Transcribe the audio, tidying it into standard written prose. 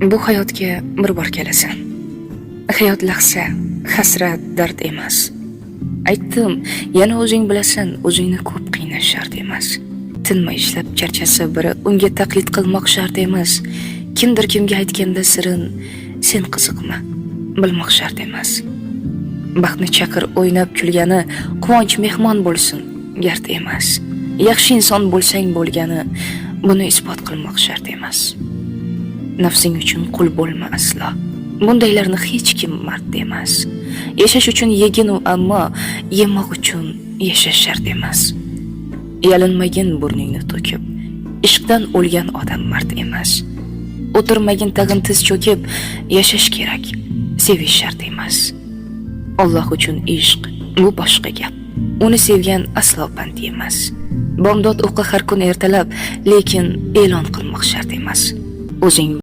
Bu hayotga bir bor kelasan. Hayot lahza, hasrat, dard emas. Aytdim, yana o'zing bilasan, o'zingni ko'p qiynash shart emas. Tinmay ishlab charchasa biri unga taqlid qilmoq shart emas. Kimdir kimga aytganda sirin, sen qiziqma, bilmoq shart emas. Baxtni chaqir o'ynab kulgani, quvonch mehmon bo'lsin, gard emas. Yaxshi inson bo'lsang bo'lgani, buni isbot qilmoq shart emas. Nafsing uchun qul bo'lma aslo. Bundaylarni hech kim mard emas. Yashash uchun yegin u, ammo yemoq uchun yashash shart emas. Yalinmagin burningni to'kib, ishqdan o'lgan odam mard emas. O'tirmagin tag'in tiz cho'kib, yashash kerak, sevish shart emas. Alloh uchun ishq bu boshqa gap. Uni sevgan aslo band emas. Bomdod o'qi har kun ertalab, lekin e'lon qilmoq shart emas. O'zing